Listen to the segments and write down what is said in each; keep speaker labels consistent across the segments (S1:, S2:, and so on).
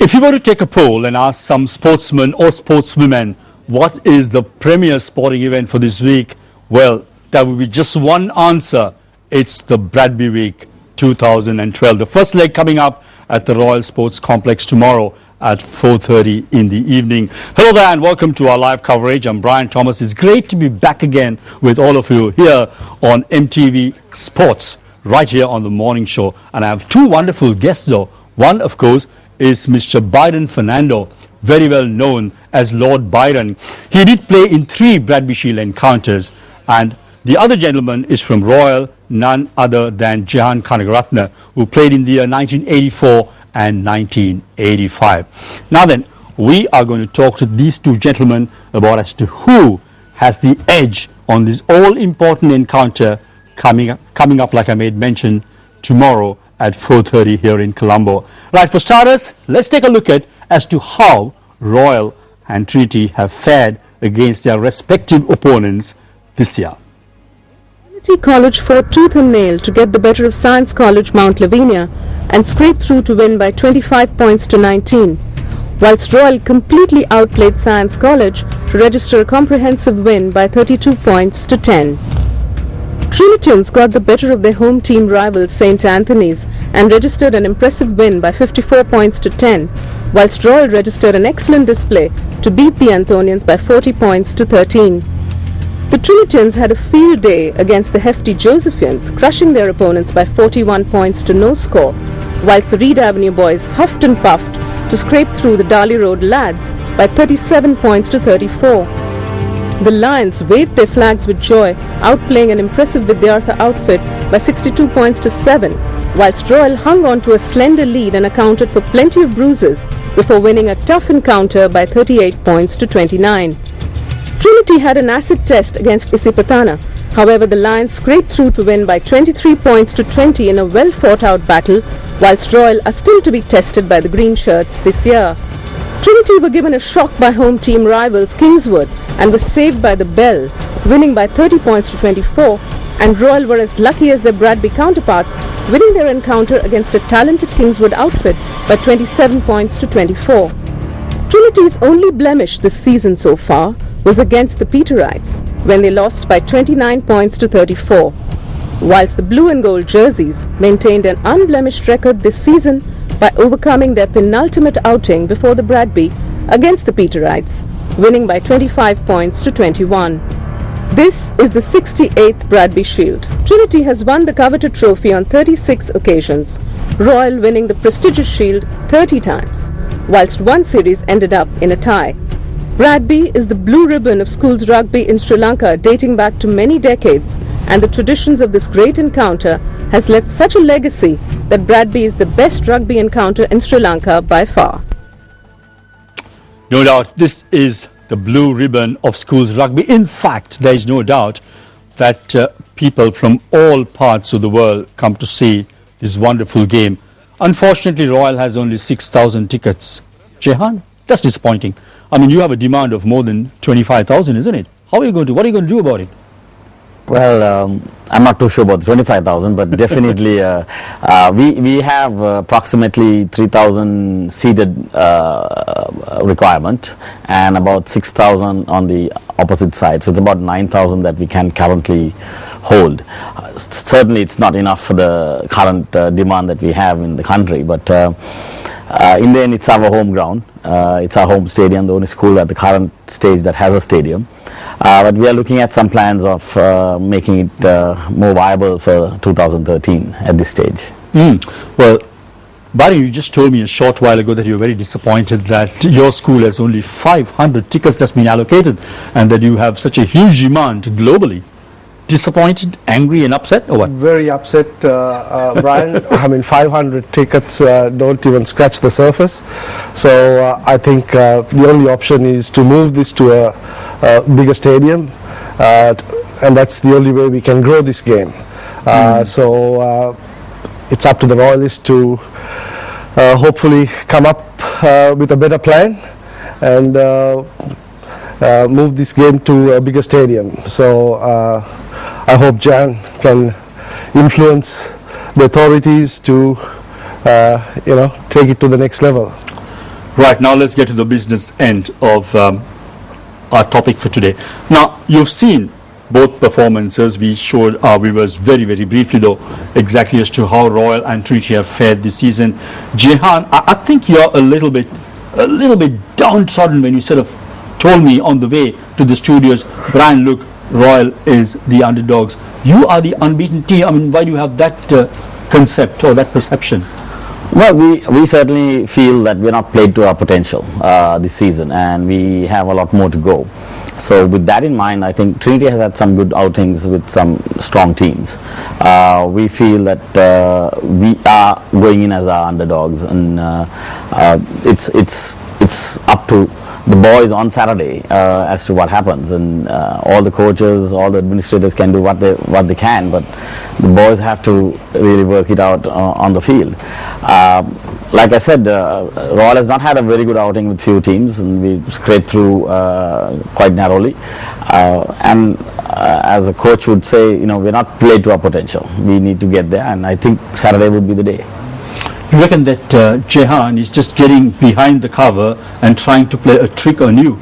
S1: If you were to take a poll and ask some sportsmen or sportswomen what is the premier sporting event for this week, well, there will be just one answer. It's the Bradby Week 2012. The first leg coming up at the Royal Sports Complex tomorrow at 4:30 in the evening. Hello there and welcome to our live coverage. I'm Brian Thomas. It's great to be back again with all of you here on MTV Sports, right here on the morning show. And I have two wonderful guests though. One, of course, is Mr. Byron Fernando, very well known as Lord Byron. He did play in 3 Bradby Shield encounters, and the other gentleman is from Royal, none other than Jehan Kanagaratne, who played in the year 1984 and 1985. Now then, we are going to talk to these two gentlemen about as to who has the edge on this all-important encounter coming up, like I made mention, tomorrow at 4:30 here in Colombo. Right, for starters, let's take a look at as to how Royal and Trinity have fared against their respective opponents this year.
S2: Trinity College fought tooth and nail to get the better of Science College Mount Lavinia and scraped through to win by 25 points to 19, whilst Royal completely outplayed Science College to register a comprehensive win by 32 points to 10. Trinitans got the better of their home team rivals St. Anthony's and registered an impressive win by 54 points to 10, whilst Royal registered an excellent display to beat the Anthonians by 40 points to 13. The Trinitans had a field day against the hefty Josephians, crushing their opponents by 41 points to no score, whilst the Reed Avenue boys huffed and puffed to scrape through the Darley Road lads by 37 points to 34. The Lions waved their flags with joy, outplaying an impressive Vidyartha outfit by 62 points to 7, whilst Royal hung on to a slender lead and accounted for plenty of bruises before winning a tough encounter by 38 points to 29. Trinity had an acid test against Isipatana. However, the Lions scraped through to win by 23 points to 20 in a well-fought-out battle, whilst Royal are still to be tested by the Green Shirts this year. Trinity were given a shock by home team rivals Kingswood and was saved by the Bell, winning by 30 points to 24, and Royal were as lucky as their Bradby counterparts, winning their encounter against a talented Kingswood outfit by 27 points to 24. Trinity's only blemish this season so far was against the Peterites, when they lost by 29 points to 34, whilst the blue and gold jerseys maintained an unblemished record this season by overcoming their penultimate outing before the Bradby against the Peterites, winning by 25 points to 21. This is the 68th Bradby Shield. Trinity has won the coveted trophy on 36 occasions, Royal winning the prestigious Shield 30 times, whilst one series ended up in a tie. Bradby is the blue ribbon of schools rugby in Sri Lanka dating back to many decades, and the traditions of this great encounter has left such a legacy that Bradby is the best rugby encounter in Sri Lanka by far.
S1: No doubt, this is the blue ribbon of schools rugby. In fact, there is no doubt that people from all parts of the world come to see this wonderful game. Unfortunately, Royal has only 6,000 tickets. Jehan, that's disappointing. I mean, you have a demand of more than 25,000, isn't it? What are you going to do about it?
S3: Well, I'm not too sure about 25,000, but definitely we have approximately 3,000 seated requirement and about 6,000 on the opposite side. So it's about 9,000 that we can currently hold. Certainly it's not enough for the current demand that we have in the country, but in the end it's our home ground. It's our home stadium, the only school at the current stage that has a stadium. But we are looking at some plans of making it more viable for 2013 at this stage.
S1: Well, Barry, you just told me a short while ago that you're very disappointed that your school has only 500 tickets that's been allocated and that you have such a huge demand globally. Disappointed, angry and upset, or what?
S4: Very upset, Brian. I mean, 500 tickets don't even scratch the surface. So I think the only option is to move this to a bigger stadium, and that's the only way we can grow this game. So it's up to the Royalists to hopefully come up with a better plan and move this game to a bigger stadium. So I hope Jan can influence the authorities to take it to the next level.
S1: Right, now let's get to the business end of our topic for today. Now, you've seen both performances. We showed our viewers very, very briefly, though, exactly as to how Royal and Trinity have fared this season. Jehan, I think you're a little bit downtrodden when you sort of told me on the way to the studios, Brian, look, Royal is the underdogs. You are the unbeaten team. I mean, why do you have that concept or that perception?
S3: Well, we certainly feel that we're not played to our potential this season, and we have a lot more to go. So with that in mind, I think Trinity has had some good outings with some strong teams. We feel that we are going in as our underdogs, and it's up to the boys on Saturday as to what happens, and all the coaches, all the administrators can do what they can, but the boys have to really work it out on the field. Like I said, Royal has not had a very good outing with few teams, and we scraped through quite narrowly. And as a coach would say, we're not played to our potential. We need to get there, and I think Saturday would be the day.
S1: You reckon that Jehan is just getting behind the cover and trying to play a trick on you,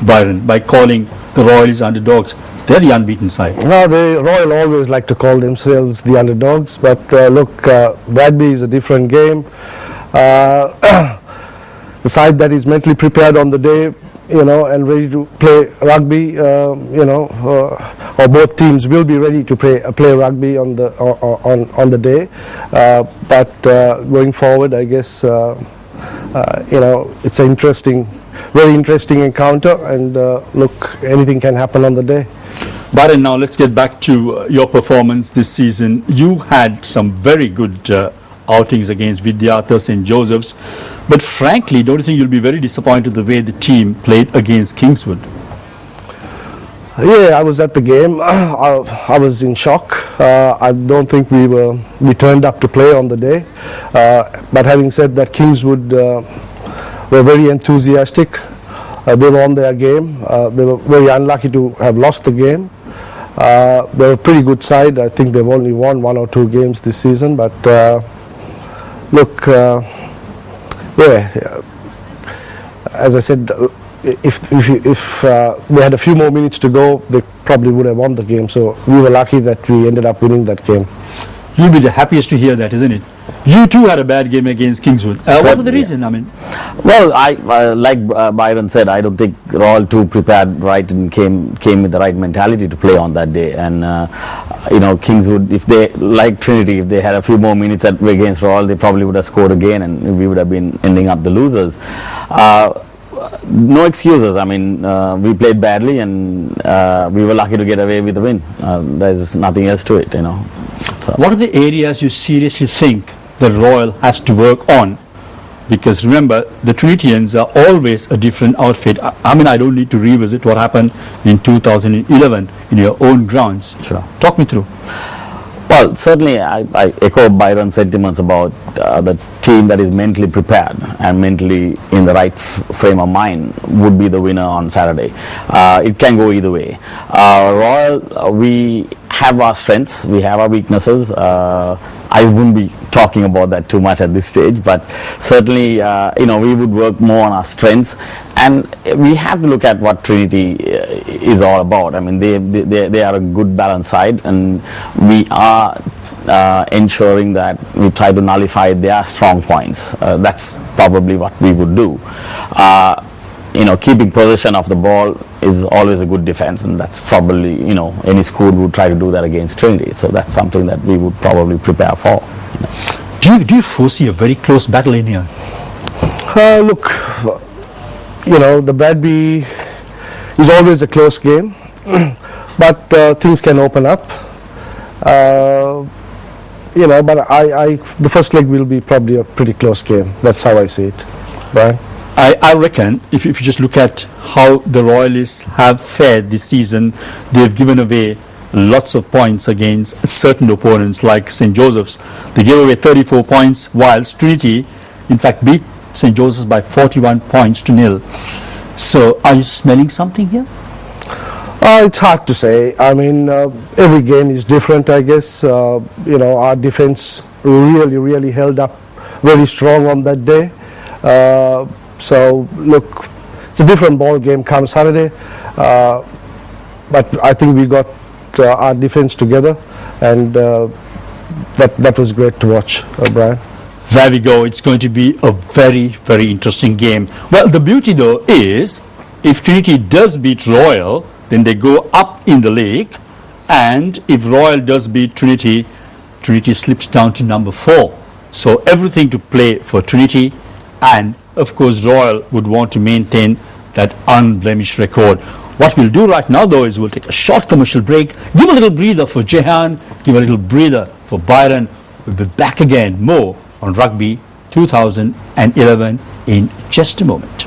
S1: Byron, by calling the Royals underdogs? They're the unbeaten side.
S4: No, the Royal always like to call themselves the underdogs, but look, Bradby is a different game. The side that is mentally prepared on the day, and ready to play rugby, or both teams will be ready to play rugby on the day. But going forward, I guess it's an very interesting encounter, and look, anything can happen on the day.
S1: Byron, now let's get back to your performance this season. You had some very good outings against Vidyartha St. Joseph's, but frankly, don't you think you'll be very disappointed the way the team played against Kingswood?
S4: Yeah, I was at the game. I was in shock. I don't think we turned up to play on the day. But having said that, Kingswood were very enthusiastic. They won their game. They were very unlucky to have lost the game. They're a pretty good side. I think they've only won 1 or 2 games this season. But look, as I said, if they had a few more minutes to go, they probably would have won the game. So we were lucky that we ended up winning that game.
S1: You'll be the happiest to hear that, isn't it? You too had a bad game against Kingswood. What was the reason? I mean,
S3: well, I like Byron said, I don't think Royal too prepared right and came with the right mentality to play on that day. And Kingswood, if they like Trinity, if they had a few more minutes against Royal, they probably would have scored again, and we would have been ending up the losers. No excuses. I mean, we played badly, and we were lucky to get away with the win. There's nothing else to it, So.
S1: What are the areas you seriously think the Royal has to work on? Because remember, the Trinitians are always a different outfit. I mean, I don't need to revisit what happened in 2011 in your own grounds.
S3: Sure.
S1: Talk me through.
S3: Well, certainly I echo Byron's sentiments about the team that is mentally prepared and mentally in the right frame of mind would be the winner on Saturday. It can go either way. Royal, we have our strengths, we have our weaknesses. I wouldn't be talking about that too much at this stage, but certainly, we would work more on our strengths, and we have to look at what Trinity is all about. I mean, they are a good balanced side, and we are ensuring that we try to nullify their strong points. That's probably what we would do. Keeping possession of the ball is always a good defense, and that's probably, any school would try to do that against Trinity. So that's something that we would probably prepare for.
S1: Do you foresee a very close battle in here?
S4: Look, the Bradby is always a close game, but things can open up. But the first leg will be probably a pretty close game. That's how I see it, right?
S1: I reckon if you just look at how the Royalists have fared this season, they've given away lots of points against certain opponents like St. Joseph's. They gave away 34 points, whilst Trinity, in fact, beat St. Joseph's by 41 points to 0. So, are you smelling something here?
S4: It's hard to say. I mean, every game is different, I guess. Our defense really held up very strong on that day. So look, it's a different ball game come Saturday, but I think we got our defense together, and that was great to watch, Brian.
S1: There we go. It's going to be a very, very interesting game. Well, the beauty though is, if Trinity does beat Royal, then they go up in the league, and if Royal does beat Trinity, Trinity slips down to number 4. So everything to play for Trinity, and of course Royal would want to maintain that unblemished record. What we'll do right now though is we'll take a short commercial break, give a little breather for Jehan, give a little breather for Byron. We'll be back again more on Rugby 2011 in just a moment.